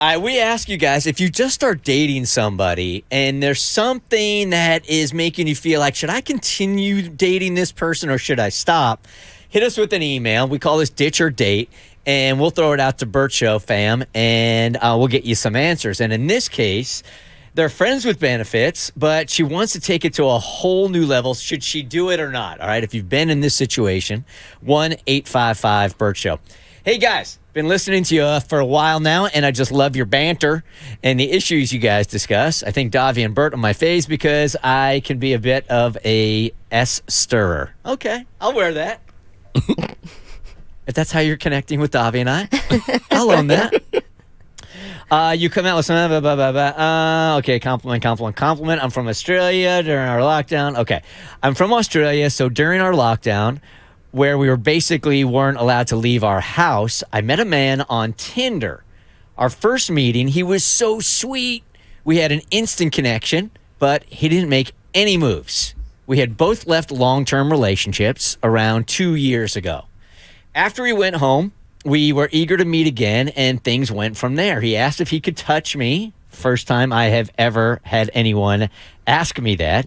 We ask you guys, if you just start dating somebody and there's something that is making you feel like, should I continue dating this person or should I stop? Hit us with an email. We call this Ditch or Date, and we'll throw it out to Bert Show fam, and we'll get you some answers. And in this case, they're friends with benefits, but she wants to take it to a whole new level. Should she do it or not? All right, if you've been in this situation, 1-855-BERT Show. Hey, guys. Been listening to you for a while now, and I just love your banter and the issues you guys discuss. I think Davi and Bert are my faves because I can be a bit of a S-stirrer. Okay, I'll wear that. If that's how you're connecting with Davi and I, I'll own that. You come out with some blah, blah, blah, blah. Okay, compliment. I'm from Australia during our lockdown. Okay, I'm from Australia, so during our lockdown, where we weren't allowed to leave our house, I met a man on Tinder. Our first meeting, he was so sweet. We had an instant connection, but he didn't make any moves. We had both left long-term relationships around 2 years ago. After he went home, we were eager to meet again, and things went from there. He asked if he could touch me. First time I have ever had anyone ask me that.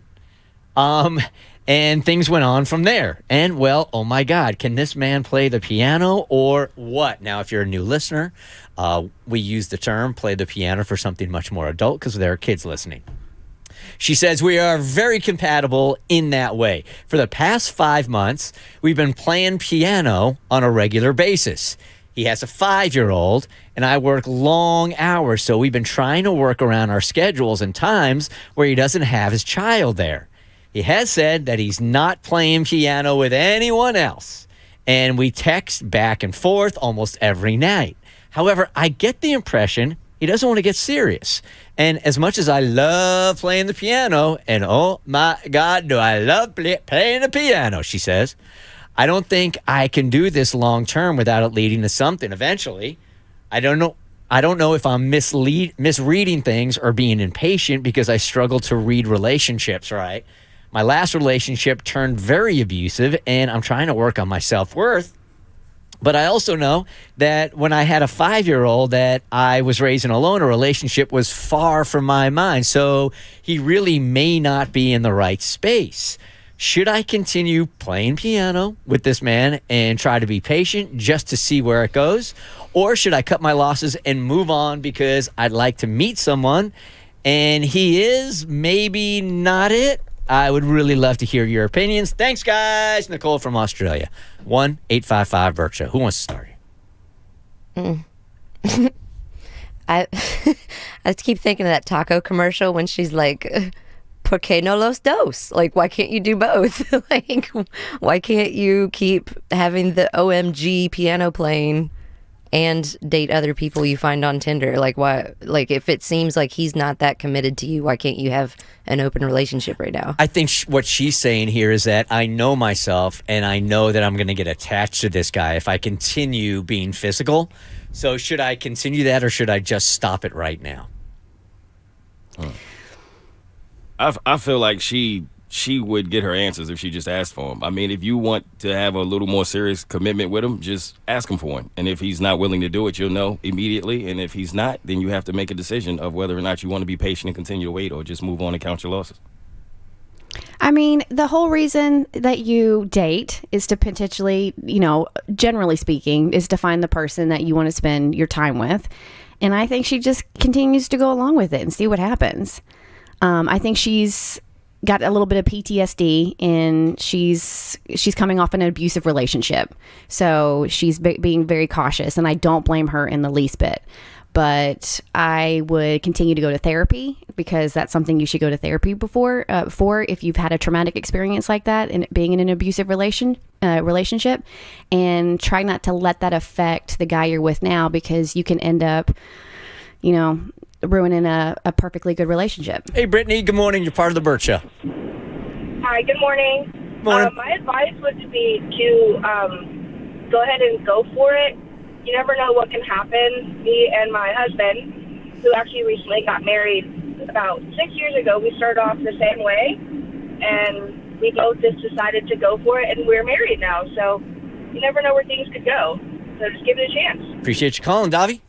And things went on from there. And, well, oh, my God, can this man play the piano or what? Now, if you're a new listener, we use the term play the piano for something much more adult because there are kids listening. She says we are very compatible in that way. For the past 5 months, we've been playing piano on a regular basis. He has a 5-year-old, and I work long hours, so we've been trying to work around our schedules and times where he doesn't have his child there. He has said that he's not playing piano with anyone else, and we text back and forth almost every night. However, I get the impression he doesn't want to get serious. And as much as I love playing the piano, and oh my God, do I love playing the piano, she says, I don't think I can do this long term without it leading to something eventually. I don't know if I'm misreading things or being impatient because I struggle to read relationships right. My last relationship turned very abusive, and I'm trying to work on my self-worth. But I also know that when I had a 5-year-old that I was raising alone, a relationship was far from my mind. So he really may not be in the right space. Should I continue playing piano with this man and try to be patient just to see where it goes? Or should I cut my losses and move on because I'd like to meet someone and he is maybe not it? I would really love to hear your opinions. Thanks, guys. Nicole from Australia. 1-855-BERT Show. Who wants to start? I just keep thinking of that taco commercial when she's like, ¿por qué no los dos? Like, why can't you do both? Like, why can't you keep having the OMG piano playing and date other people you find on Tinder? Like, why? Like, if it seems like he's not that committed to you, why can't you have an open relationship right now? I think what she's saying here is that I know myself and I know that I'm going to get attached to this guy if I continue being physical. So should I continue that or should I just stop it right now? I feel like she would get her answers if she just asked for them. I mean, if you want to have a little more serious commitment with him, just ask him for one. And if he's not willing to do it, you'll know immediately. And if he's not, then you have to make a decision of whether or not you want to be patient and continue to wait or just move on and count your losses. I mean, the whole reason that you date is to potentially, generally speaking, is to find the person that you want to spend your time with. And I think she just continues to go along with it and see what happens. I think she's got a little bit of PTSD and she's coming off an abusive relationship. So she's being very cautious, and I don't blame her in the least bit. But I would continue to go to therapy because that's something you should go to therapy for if you've had a traumatic experience like that and being in an abusive relationship, and try not to let that affect the guy you're with now, because you can end up, ruining a perfectly good relationship. Hey, Brittany, good morning. You're part of the Bert Show. Hi, good morning. Morning. My advice would be to go ahead and go for it. You never know what can happen. Me and my husband, who actually recently got married about 6 years ago, we started off the same way, and we both just decided to go for it, and we're married now. So you never know where things could go. So just give it a chance. Appreciate you calling, Davi.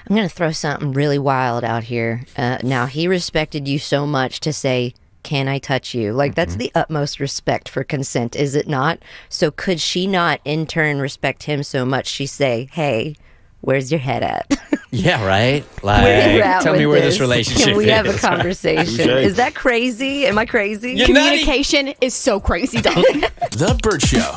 I'm going to throw something really wild out here. Now, he respected you so much to say, can I touch you? Like, that's the utmost respect for consent, is it not? So could she not, in turn, respect him so much she say, hey, where's your head at? Yeah, right? Where you at Tell with me where this relationship Can we have a is. conversation? Touche. Is that crazy? Am I crazy? You're nutty. Communication is so crazy, Don. The Bert Show.